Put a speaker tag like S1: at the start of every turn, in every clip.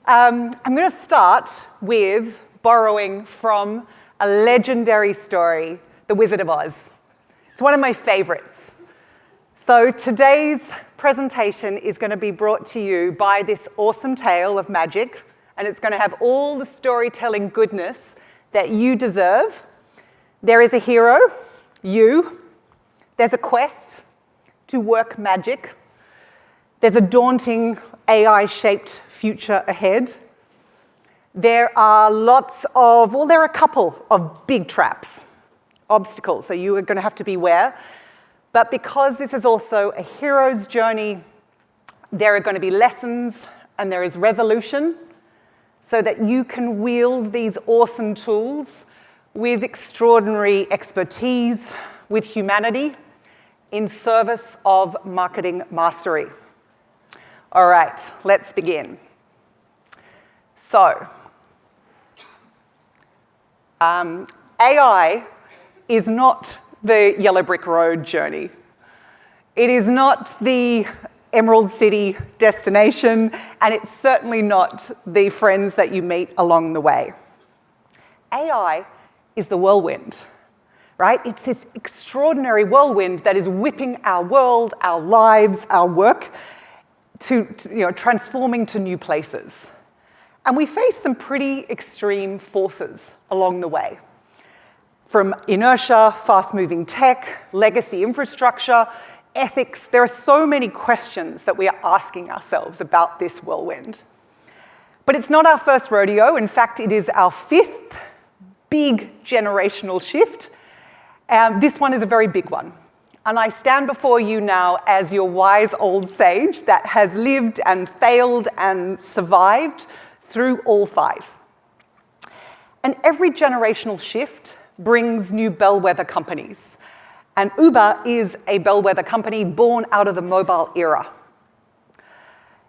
S1: I'm going to start with borrowing from a legendary story, The Wizard of Oz. It's one of my favorites. So today's presentation is going to be brought to you by this awesome tale of magic, and it's going to have all the storytelling goodness that you deserve. There is a hero, you. There's a quest to work magic. There's a daunting AI-shaped future ahead. There are there are a couple of big traps, obstacles, so you are going to have to beware. But because this is also a hero's journey, there are going to be lessons and there is resolution so that you can wield these awesome tools with extraordinary expertise, with humanity, in service of marketing mastery. All right, let's begin. So, AI is not the Yellow Brick Road journey. It is not the Emerald City destination, and it's certainly not the friends that you meet along the way. AI is the whirlwind, right? It's this extraordinary whirlwind that is whipping our world, our lives, our work, transforming to new places. And we face some pretty extreme forces along the way. From inertia, fast-moving tech, legacy infrastructure, ethics, there are so many questions that we are asking ourselves about this whirlwind. But it's not our first rodeo. In fact, it is our fifth big generational shift. This one is a very big one. And I stand before you now as your wise old sage that has lived and failed and survived through all five. And every generational shift brings new bellwether companies. And Uber is a bellwether company born out of the mobile era.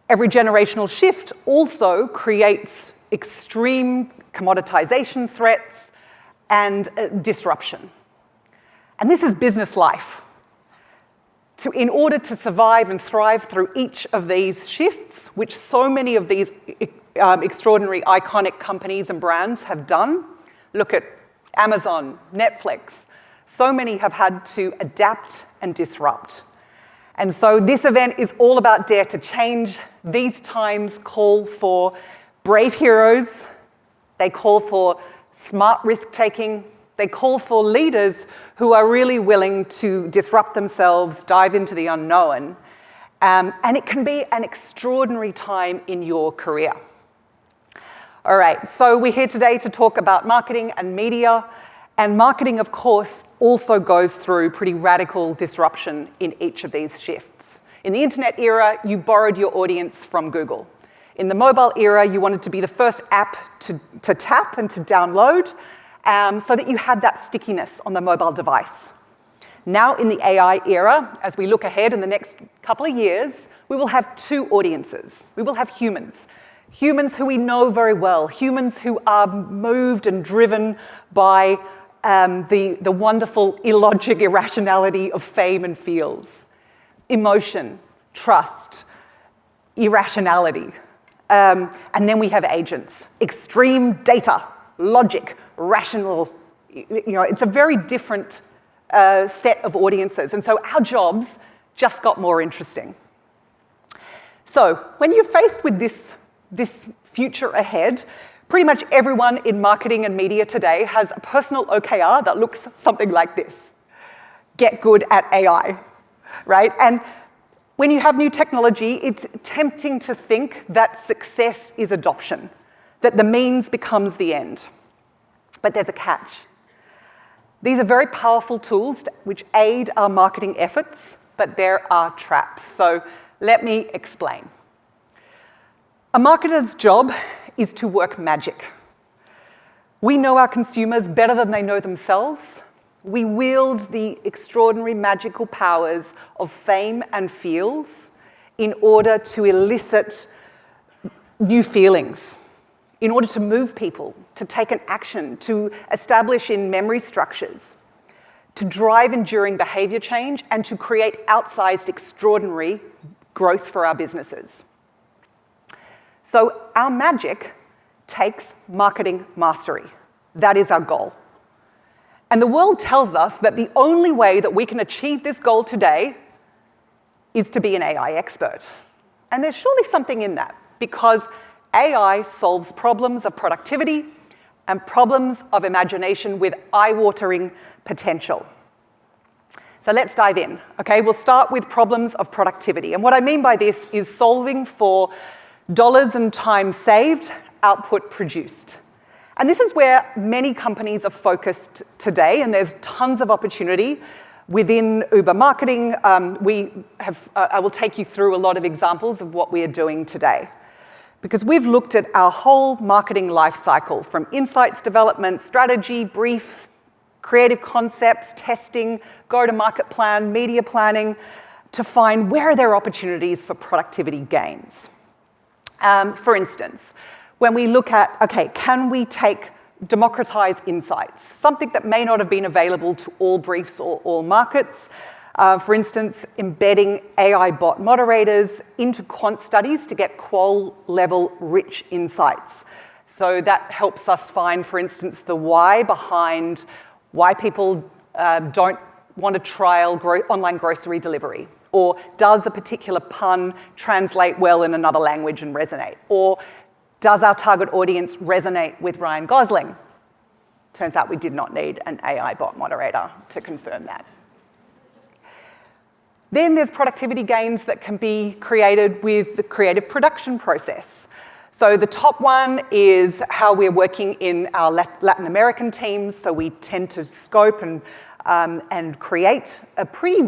S1: Every generational shift also creates extreme commoditization threats and disruption. And this is business life. In order to survive and thrive through each of these shifts, which so many of these extraordinary, iconic companies and brands have done, look at Amazon, Netflix, so many have had to adapt and disrupt. And so this event is all about dare to change. These times call for brave heroes. They call for smart risk-taking. They call for leaders who are really willing to disrupt themselves, dive into the unknown. And it can be an extraordinary time in your career. All right, so we're here today to talk about marketing and media. And marketing, of course, also goes through pretty radical disruption in each of these shifts. In the internet era, you borrowed your audience from Google. In the mobile era, you wanted to be the first app to tap and to download, so that you had that stickiness on the mobile device. Now in the AI era, as we look ahead in the next couple of years, we will have two audiences. We will have humans. Humans who we know very well, humans who are moved and driven by the wonderful illogic irrationality of fame and feels. Emotion, trust, irrationality. And then we have agents, extreme data, logic, rational. It's a very different set of audiences. And so our jobs just got more interesting. So when you're faced with this future ahead, pretty much everyone in marketing and media today has a personal OKR that looks something like this. Get good at AI, right? And when you have new technology, it's tempting to think that success is adoption, that the means becomes the end. But there's a catch. These are very powerful tools which aid our marketing efforts, but there are traps. So let me explain. A marketer's job is to work magic. We know our consumers better than they know themselves. We wield the extraordinary magical powers of fame and feels in order to elicit new feelings, in order to move people, to take an action, to establish in memory structures, to drive enduring behavior change, and to create outsized, extraordinary growth for our businesses. So our magic takes marketing mastery. That is our goal. And the world tells us that the only way that we can achieve this goal today is to be an AI expert. And there's surely something in that, because AI solves problems of productivity and problems of imagination with eye-watering potential. So let's dive in, okay? We'll start with problems of productivity. And what I mean by this is solving for dollars and time saved, output produced. And this is where many companies are focused today, and there's tons of opportunity within Uber marketing. I will take you through a lot of examples of what we are doing today, because we've looked at our whole marketing life cycle, from insights development, strategy, brief, creative concepts, testing, go-to-market plan, media planning, to find where are there opportunities for productivity gains. For instance, when we look at, okay, can we democratize insights, something that may not have been available to all briefs or all markets. For instance, embedding AI bot moderators into quant studies to get qual-level rich insights. So that helps us find, for instance, the why behind why people don't want to trial online grocery delivery. Or does a particular pun translate well in another language and resonate? Or does our target audience resonate with Ryan Gosling? Turns out we did not need an AI bot moderator to confirm that. Then there's productivity gains that can be created with the creative production process. So the top one is how we're working in our Latin American teams. So we tend to scope and create a pretty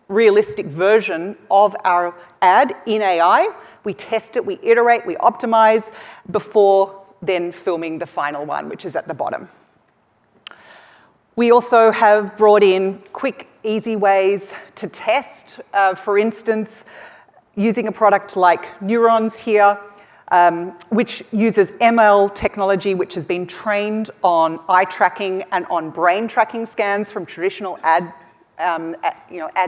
S1: realistic version of our ad in AI. We test it, we iterate, we optimize before then filming the final one, which is at the bottom. We also have brought in quick, easy ways to test. For instance, using a product like Neurons here, which uses ML technology, which has been trained on eye tracking and on brain tracking scans from traditional ad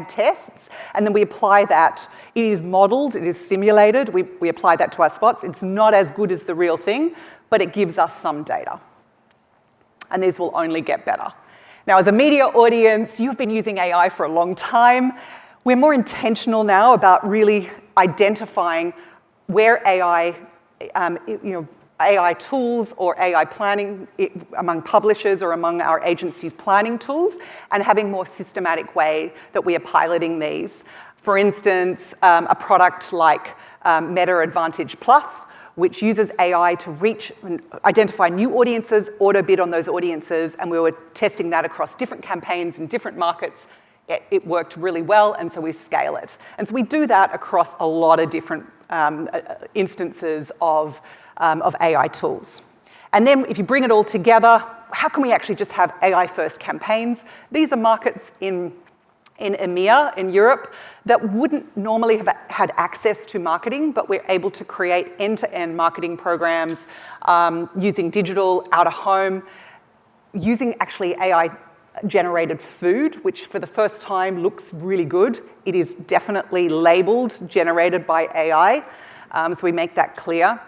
S1: tests, and then we apply that. It is modeled, it is simulated, we apply that to our spots. It's not as good as the real thing, but it gives us some data. And these will only get better. Now, as a media audience, you've been using AI for a long time. We're more intentional now about really identifying where AI tools or AI planning among publishers or among our agencies' planning tools, and having more systematic way that we are piloting these. For instance, a product like Meta Advantage Plus, which uses AI to reach and identify new audiences, auto-bid on those audiences, and we were testing that across different campaigns in different markets. It worked really well, and so we scale it. And so we do that across a lot of different instances of AI tools. And then if you bring it all together, how can we actually just have AI-first campaigns? These are markets in EMEA, in Europe, that wouldn't normally have had access to marketing, but we're able to create end-to-end marketing programs using digital, out-of-home, using actually AI-generated food, which for the first time looks really good. It is definitely labeled, generated by AI, so we make that clear.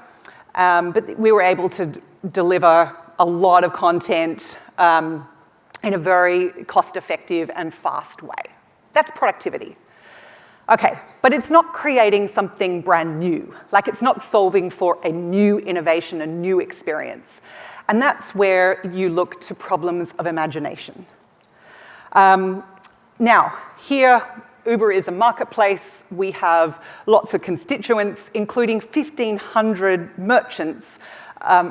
S1: But we were able to deliver a lot of content in a very cost-effective and fast way. That's productivity. Okay, but it's not creating something brand new. Like, it's not solving for a new innovation, a new experience. And that's where you look to problems of imagination. Now, here, Uber is a marketplace. We have lots of constituents, including 1,500 merchants,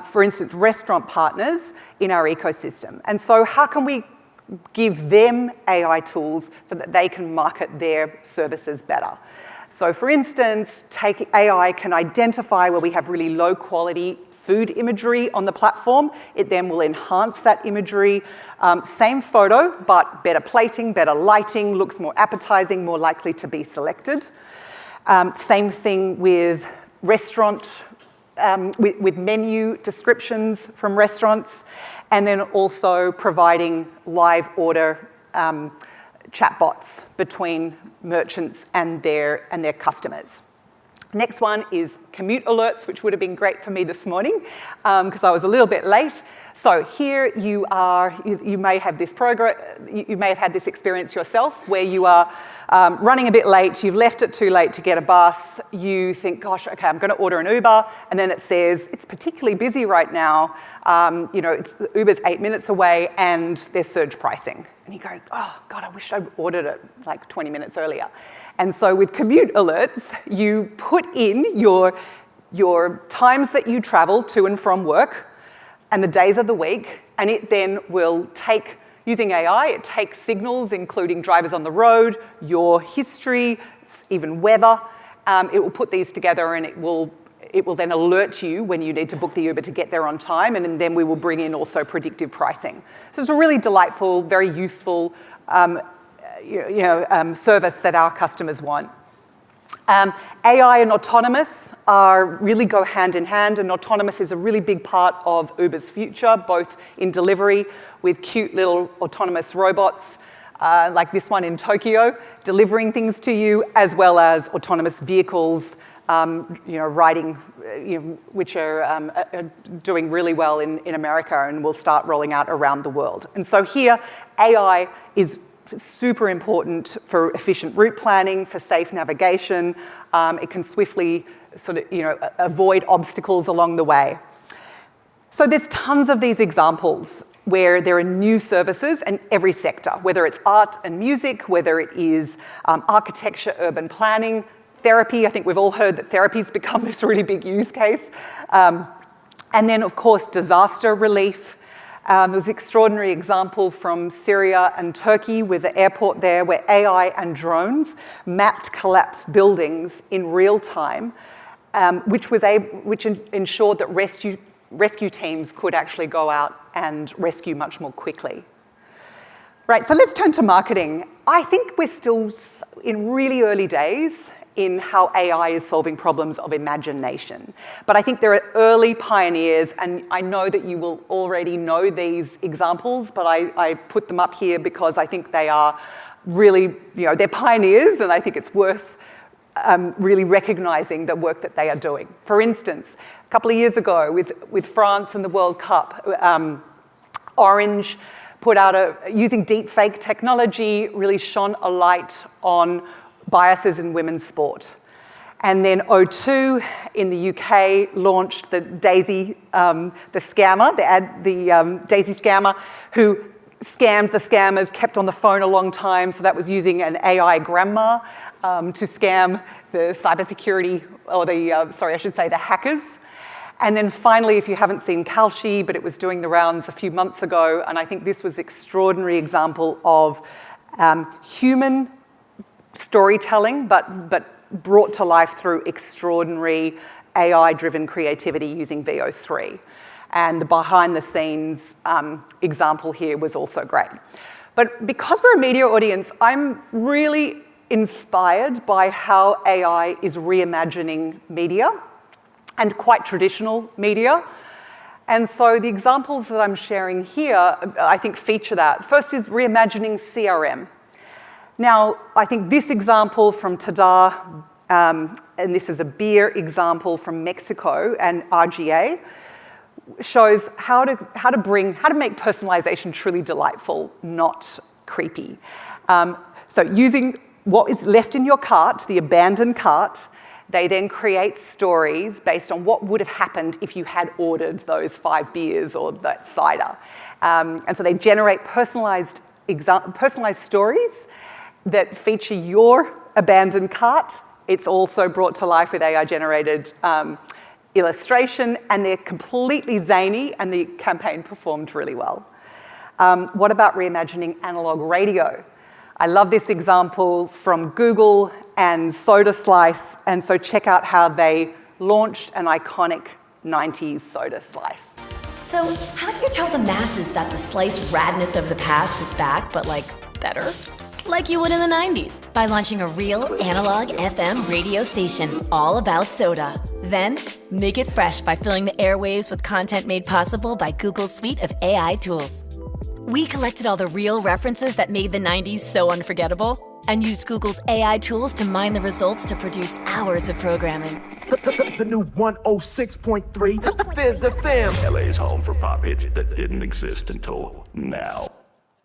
S1: for instance, restaurant partners in our ecosystem. And so how can we give them AI tools so that they can market their services better? So for instance, AI can identify where we have really low quality food imagery on the platform. It then will enhance that imagery. Same photo, but better plating, better lighting, looks more appetizing, more likely to be selected. Same thing with restaurant, with menu descriptions from restaurants, and then also providing live order chatbots between merchants and their customers. Next one is commute alerts, which would have been great for me this morning because I was a little bit late. So here you are, you may have this you may have had this experience yourself where you are running a bit late, you've left it too late to get a bus, you think, gosh, okay, I'm going to order an Uber, and then it says, it's particularly busy right now, Uber's 8 minutes away and there's surge pricing. And you go, oh God, I wish I ordered it like 20 minutes earlier. And so with commute alerts, you put in your times that you travel to and from work and the days of the week, and it then will take, using AI, it takes signals, including drivers on the road, your history, even weather. It will put these together and it will then alert you when you need to book the Uber to get there on time, and then we will bring in also predictive pricing. So it's a really delightful, very useful service that our customers want. AI and autonomous really go hand in hand, and autonomous is a really big part of Uber's future, both in delivery with cute little autonomous robots like this one in Tokyo, delivering things to you, as well as autonomous vehicles, riding, which are doing really well in America and will start rolling out around the world. And so here, AI is super important for efficient route planning, for safe navigation. It can swiftly avoid obstacles along the way. So there's tons of these examples where there are new services in every sector, whether it's art and music, whether it is architecture, urban planning, therapy. I think we've all heard that therapy's become this really big use case. And then, of course, disaster relief. There was an extraordinary example from Syria and Turkey with the airport there where AI and drones mapped collapsed buildings in real time, which ensured that rescue teams could actually go out and rescue much more quickly. Right, so let's turn to marketing. I think we're still in really early days in how AI is solving problems of imagination. But I think there are early pioneers, and I know that you will already know these examples, but I put them up here because I think they are really, they're pioneers, and I think it's worth really recognizing the work that they are doing. For instance, a couple of years ago with France and the World Cup, Orange put out using deepfake technology, really shone a light on biases in women's sport. And then O2 in the UK launched the Daisy, the scammer, the Daisy scammer, who scammed the scammers, kept on the phone a long time, so that was using an AI grandma to scam the cybersecurity, or the hackers. And then finally, if you haven't seen Kalshi, but it was doing the rounds a few months ago, and I think this was an extraordinary example of human storytelling, but brought to life through extraordinary AI-driven creativity using VO3. And the behind-the-scenes example here was also great. But because we're a media audience, I'm really inspired by how AI is reimagining media, and quite traditional media. And so the examples that I'm sharing here, I think feature that. First is reimagining CRM. Now, I think this example from Tada, and this is a beer example from Mexico and RGA, shows how to make personalization truly delightful, not creepy. So using what is left in your cart, the abandoned cart, they then create stories based on what would have happened if you had ordered those 5 beers or that cider. And so they generate personalized stories that feature your abandoned cart. It's also brought to life with AI-generated illustration, and they're completely zany, and the campaign performed really well. What about reimagining analog radio? I love this example from Google and Soda Slice, and so check out how they launched an iconic 90s soda slice.
S2: So how do you tell the masses that the slice radness of the past is back, but better? Like you would in the 90s, by launching a real analog FM radio station all about soda. Then, make it fresh by filling the airwaves with content made possible by Google's suite of AI tools. We collected all the real references that made the 90s so unforgettable and used Google's AI tools to mine the results to produce hours of programming.
S3: The new 106.3 Fizz FM.
S4: LA's home for pop hits that didn't exist until now.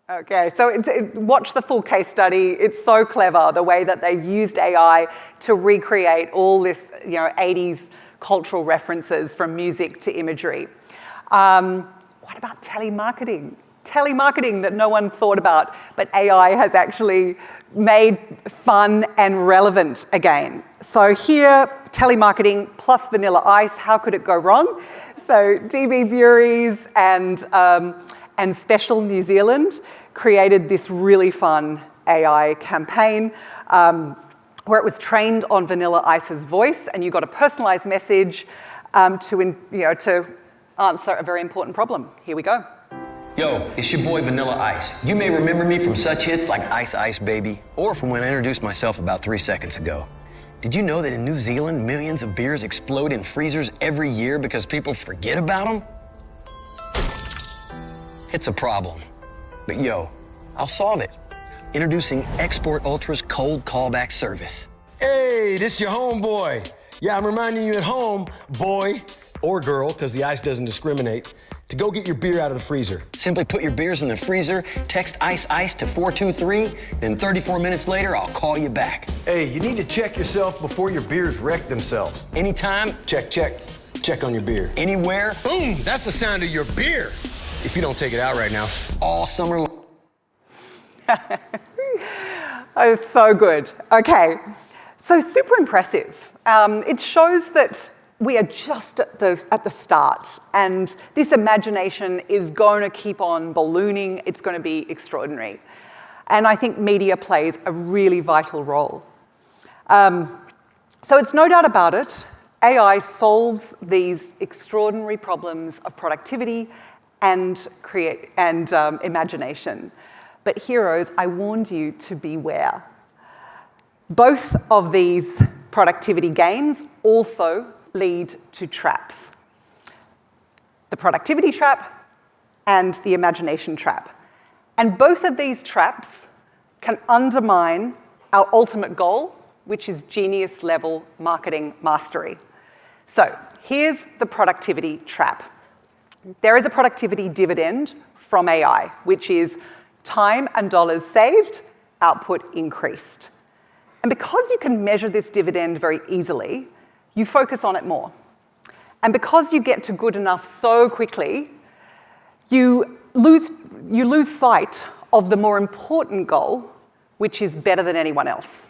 S1: Okay, so watch the full case study. It's so clever, the way that they've used AI to recreate all this, 80s cultural references from music to imagery. What about telemarketing? Telemarketing that no one thought about, but AI has actually made fun and relevant again. So here, telemarketing plus Vanilla Ice, how could it go wrong? So DB Buries and Special New Zealand created this really fun AI campaign where it was trained on Vanilla Ice's voice, and you got a personalized message to answer a very important problem. Here we go.
S5: Yo, it's your boy Vanilla Ice. You may remember me from such hits like Ice Ice Baby, or from when I introduced myself about 3 seconds ago. Did you know that in New Zealand, millions of beers explode in freezers every year because people forget about them? It's a problem. But yo, I'll solve it. Introducing Export Ultra's cold callback service.
S6: Hey, this your homeboy. Yeah, I'm reminding you at home, boy or girl, because the ice doesn't discriminate, to go get your beer out of the freezer.
S5: Simply put your beers in the freezer, text Ice Ice to 423, then 34 minutes later, I'll call you back.
S6: Hey, you need to check yourself before your beers wreck themselves.
S5: Anytime,
S6: Check, check. Check on your beer.
S5: anywhere,
S6: Boom, that's the sound of your beer. If you don't take it out right now.
S5: all summer long.
S1: Oh, so good. Okay, so super impressive. It shows that we are just at the start, and this imagination is going to keep on ballooning. It's going to be extraordinary. And I think media plays a really vital role. So it's no doubt about it, AI solves these extraordinary problems of productivity and imagination. But heroes, I warned you to beware. Both of these productivity gains also lead to traps. The productivity trap and the imagination trap. And both of these traps can undermine our ultimate goal, which is genius-level marketing mastery. So here's the productivity trap. There is a productivity dividend from AI, which is time and dollars saved, output increased. And because you can measure this dividend very easily, you focus on it more. And because you get to good enough so quickly, you lose sight of the more important goal, which is better than anyone else.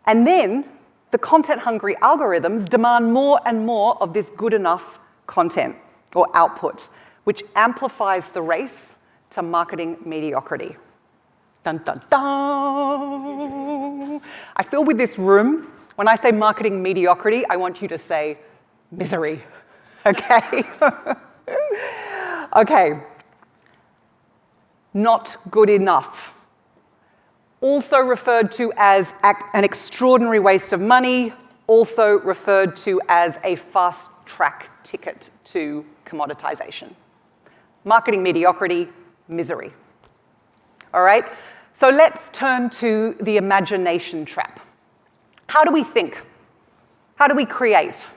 S1: And then the content-hungry algorithms demand more and more of this good enough content or output, which amplifies the race to marketing mediocrity. Dun, dun, dun. I feel with this room, when I say marketing mediocrity, I want you to say misery, okay? Okay, not good enough. Also referred to as an extraordinary waste of money, also referred to as a fast-track ticket to commoditization. Marketing mediocrity, misery. All right, so let's turn to the imagination trap. How do we think? How do we create?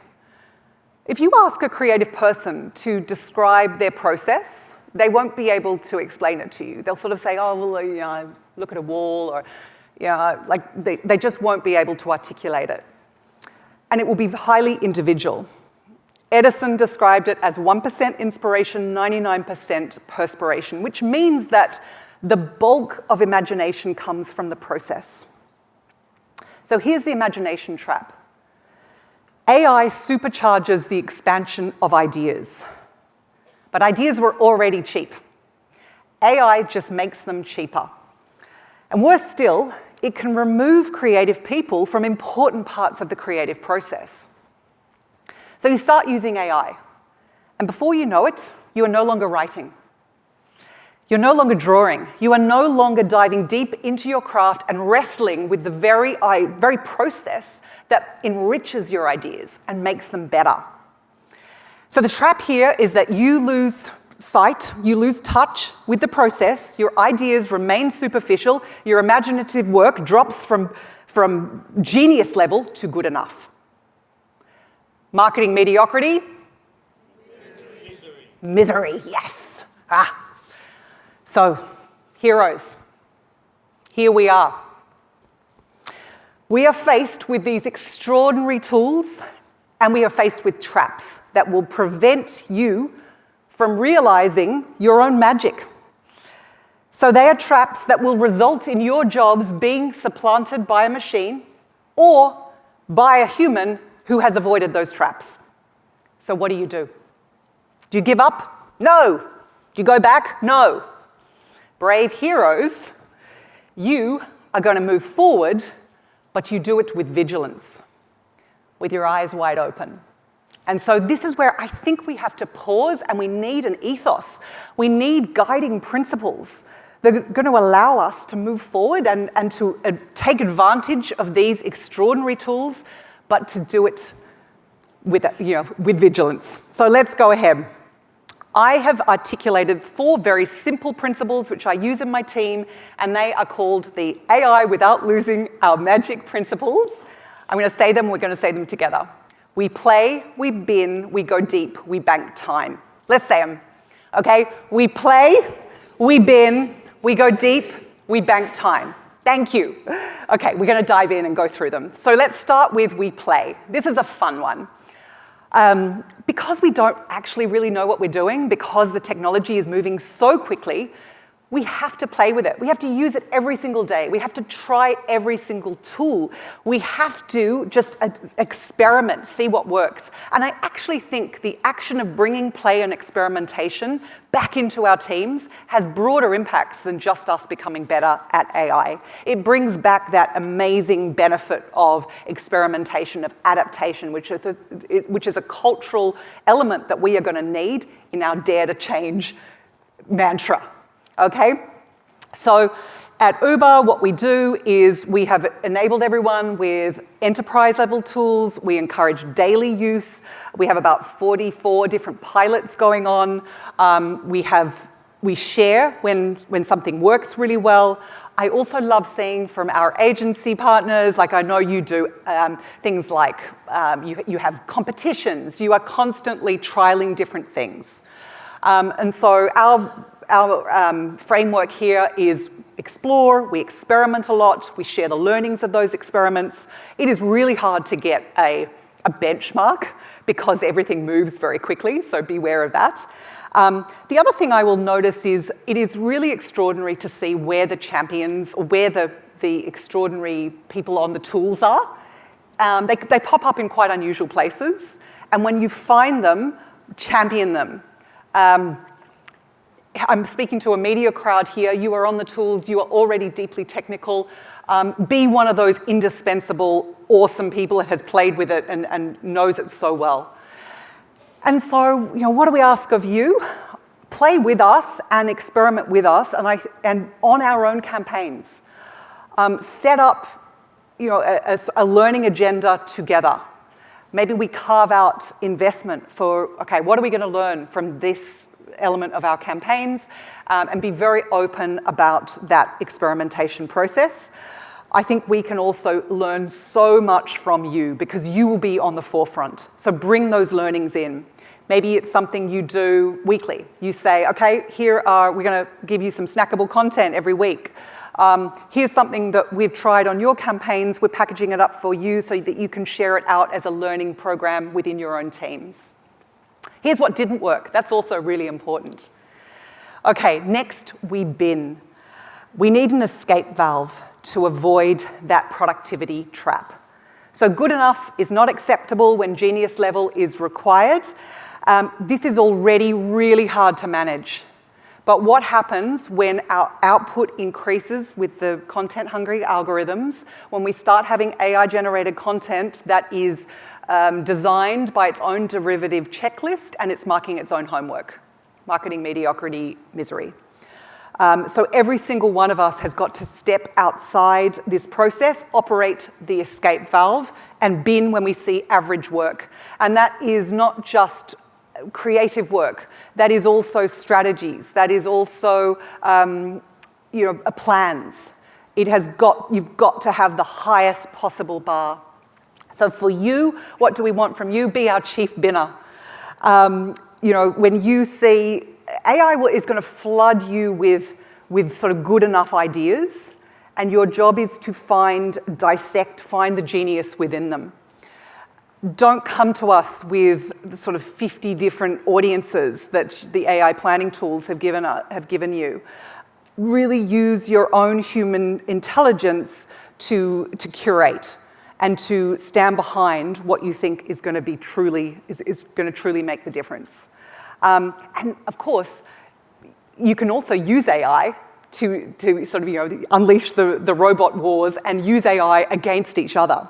S1: If you ask a creative person to describe their process, they won't be able to explain it to you. They'll sort of say, oh, well, look at a wall, or they just won't be able to articulate it. And it will be highly individual. Edison described it as 1% inspiration, 99% perspiration, which means that the bulk of imagination comes from the process. So here's the imagination trap. AI supercharges the expansion of ideas. But ideas were already cheap. AI just makes them cheaper. And worse still, it can remove creative people from important parts of the creative process. So you start using AI, and before you know it, you are no longer writing. You're no longer drawing. You are no longer diving deep into your craft and wrestling with the very process that enriches your ideas and makes them better. So the trap here is that you lose sight, you lose touch with the process, your ideas remain superficial, your imaginative work drops from genius level to good enough. Marketing mediocrity? Misery, yes. So, heroes, here we are. We are faced with these extraordinary tools, and we are faced with traps that will prevent you from realizing your own magic. So they are traps that will result in your jobs being supplanted by a machine or by a human who has avoided those traps. So what do? Do you give up? No. Do you go back? No. Brave heroes, you are going to move forward, but you do it with vigilance, with your eyes wide open. And so this is where I think we have to pause, and we need an ethos. We need guiding principles that are going to allow us to move forward and to take advantage of these extraordinary tools, but to do it with vigilance. So let's go ahead. I have articulated 4 very simple principles which I use in my team, and they are called the AI without losing our magic principles. I'm going to say them, we're going to say them together. We play, we bin, we go deep, we bank time. Let's say them, okay? We play, we bin, we go deep, we bank time. Thank you. Okay, we're going to dive in and go through them. So let's start with we play. This is a fun one. Because we don't actually really know what we're doing, because the technology is moving so quickly, we have to play with it. We have to use it every single day. We have to try every single tool. We have to just experiment, see what works. And I actually think the action of bringing play and experimentation back into our teams has broader impacts than just us becoming better at AI. It brings back that amazing benefit of experimentation, of adaptation, which is a cultural element that we are going to need in our Dare to Change mantra. Okay, so at Uber, what we do is we have enabled everyone with enterprise-level tools. We encourage daily use. We have about 44 different pilots going on. We share when something works really well. I also love seeing from our agency partners, like I know you do, things like you have competitions. You are constantly trialing different things. And so our framework here is explore, we experiment a lot, we share the learnings of those experiments. It is really hard to get a benchmark because everything moves very quickly, so beware of that. The other thing I will notice is it is really extraordinary to see where the champions or where the extraordinary people on the tools are. They pop up in quite unusual places, and when you find them, champion them. I'm speaking to a media crowd here. You are on the tools. You are already deeply technical. Be one of those indispensable, awesome people that has played with it and knows it so well. And so, what do we ask of you? Play with us and experiment with us, and on our own campaigns. Set up, a learning agenda together. Maybe we carve out investment for, okay, what are we going to learn from this element of our campaigns, and be very open about that experimentation process. I think we can also learn so much from you because you will be on the forefront. So bring those learnings in. Maybe it's something you do weekly. You say, okay, we're going to give you some snackable content every week. Here's something that we've tried on your campaigns. We're packaging it up for you so that you can share it out as a learning program within your own teams. Here's what didn't work. That's also really important. Okay, next, we bin. We need an escape valve to avoid that productivity trap. So good enough is not acceptable when genius level is required. This is already really hard to manage. But what happens when our output increases with the content-hungry algorithms, when we start having AI-generated content that is designed by its own derivative checklist and it's marking its own homework? Marketing mediocrity, misery. So every single one of us has got to step outside this process, operate the escape valve, and bin when we see average work. And that is not just creative work. That is also strategies. That is also plans. You've got to have the highest possible bar. So for you, what do we want from you? Be our chief binner. When you see AI is going to flood you with sort of good enough ideas, and your job is to find the genius within them. Don't come to us with the sort of 50 different audiences that the AI planning tools have given you. Really use your own human intelligence to curate and to stand behind what you think is going to truly make the difference. And of course, you can also use AI to sort of unleash the robot wars and use AI against each other.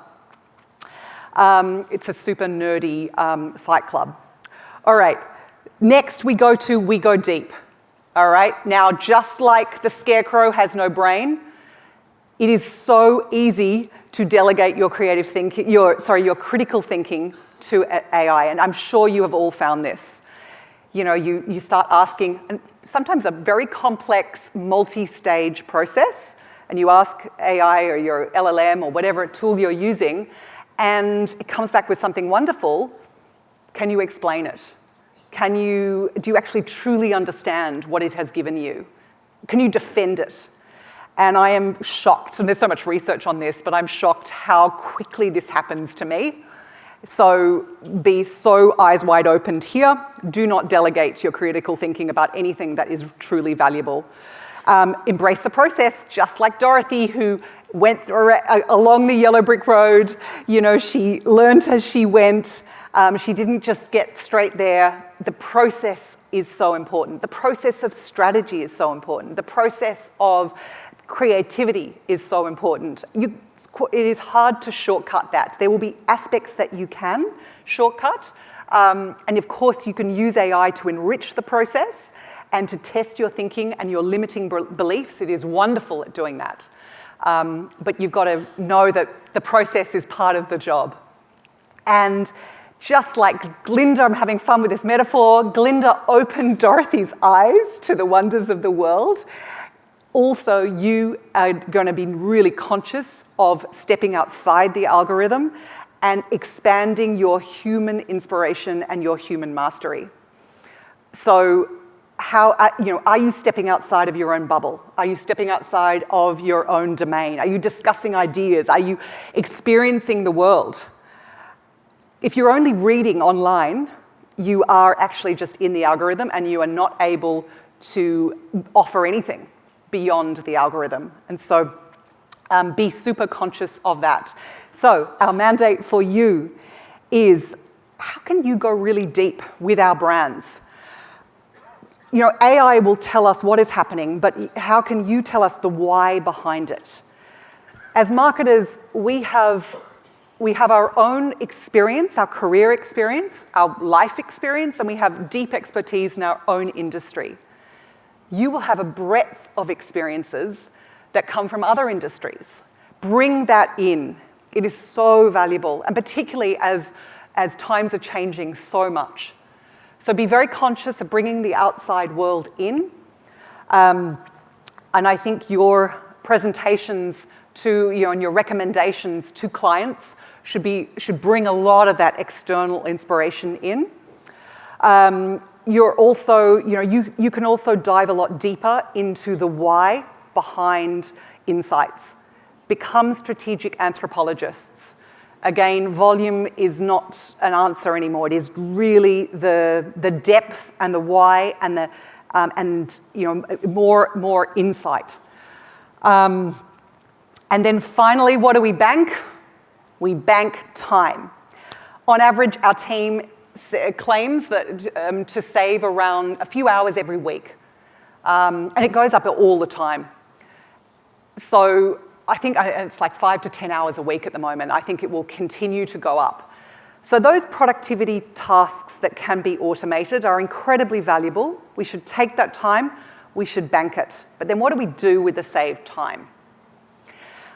S1: It's a super nerdy fight club. All right, next we go deep. All right, now just like the scarecrow has no brain, it is so easy to delegate your creative thinking, your critical thinking to AI, and I'm sure you have all found this. You start asking, and sometimes a very complex multi-stage process, and you ask AI or your LLM or whatever tool you're using, and it comes back with something wonderful. Can you explain it? Do you actually truly understand what it has given you? Can you defend it? And I am shocked, and there's so much research on this, but I'm shocked how quickly this happens to me. So be so eyes wide open here. Do not delegate your critical thinking about anything that is truly valuable. Embrace the process, just like Dorothy, who went along the yellow brick road. She learned as she went. She didn't just get straight there. The process is so important. The process of strategy is so important. The process of creativity is so important. It is hard to shortcut that. There will be aspects that you can shortcut. And of course, you can use AI to enrich the process and to test your thinking and your limiting beliefs. It is wonderful at doing that. But you've got to know that the process is part of the job. And just like Glinda, I'm having fun with this metaphor, Glinda opened Dorothy's eyes to the wonders of the world. Also, you are going to be really conscious of stepping outside the algorithm and expanding your human inspiration and your human mastery. So are you stepping outside of your own bubble? Are you stepping outside of your own domain? Are you discussing ideas? Are you experiencing the world? If you're only reading online, you are actually just in the algorithm and you are not able to offer anything beyond the algorithm. And so be super conscious of that. So our mandate for you is, how can you go really deep with our brands? AI will tell us what is happening, but how can you tell us the why behind it? As marketers, we have our own experience, our career experience, our life experience, and we have deep expertise in our own industry. You will have a breadth of experiences that come from other industries. Bring that in. It is so valuable, and particularly as times are changing so much. So be very conscious of bringing the outside world in. And I think your presentations and your recommendations to clients should bring a lot of that external inspiration in. You're also, you can also dive a lot deeper into the why behind insights. Become strategic anthropologists. Again, volume is not an answer anymore. It is really the depth and the why and more insight. And then finally, what do we bank? We bank time. On average, our team claims that to save around a few hours every week. And it goes up all the time. So I think it's like 5 to 10 hours a week at the moment. I think it will continue to go up. So those productivity tasks that can be automated are incredibly valuable. We should take that time. We should bank it. But then what do we do with the saved time?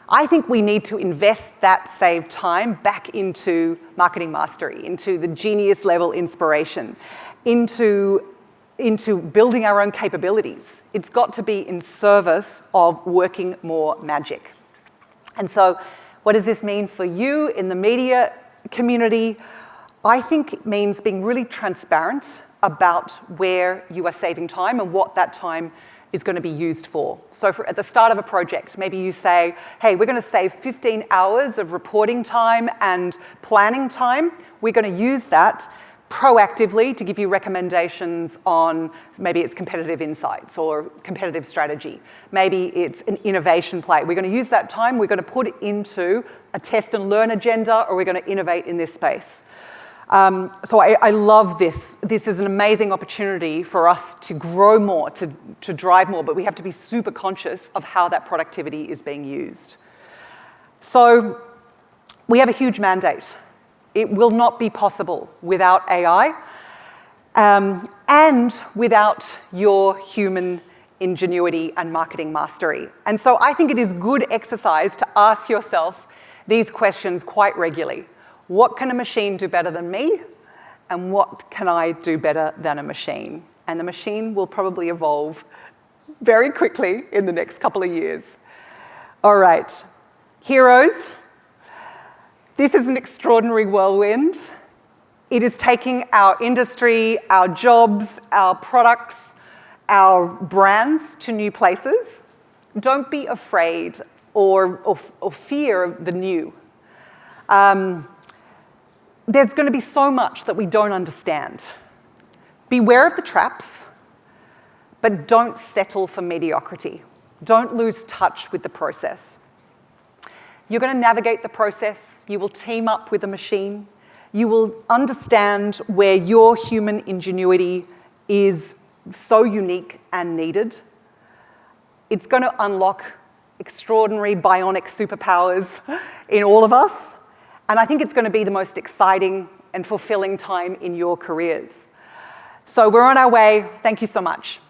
S1: I think we need to invest that saved time back into marketing mastery, into the genius level inspiration, into building our own capabilities. It's got to be in service of working more magic. And so what does this mean for you in the media community? I think it means being really transparent about where you are saving time and what that time is going to be used for. So at the start of a project, maybe you say, hey, we're going to save 15 hours of reporting time and planning time. We're going to use that proactively to give you recommendations on, maybe it's competitive insights or competitive strategy. Maybe it's an innovation play. We're going to use that time, we're going to put it into a test and learn agenda, or we're going to innovate in this space. So I love this. This is an amazing opportunity for us to grow more, to drive more, but we have to be super conscious of how that productivity is being used. So we have a huge mandate. It will not be possible without AI and without your human ingenuity and marketing mastery. And so I think it is good exercise to ask yourself these questions quite regularly. What can a machine do better than me? And what can I do better than a machine? And the machine will probably evolve very quickly in the next couple of years. All right, heroes. This is an extraordinary whirlwind. It is taking our industry, our jobs, our products, our brands to new places. Don't be afraid or fear the new. There's going to be so much that we don't understand. Beware of the traps, but don't settle for mediocrity. Don't lose touch with the process. You're going to navigate the process. You will team up with a machine. You will understand where your human ingenuity is so unique and needed. It's going to unlock extraordinary bionic superpowers in all of us. And I think it's going to be the most exciting and fulfilling time in your careers. So we're on our way. Thank you so much.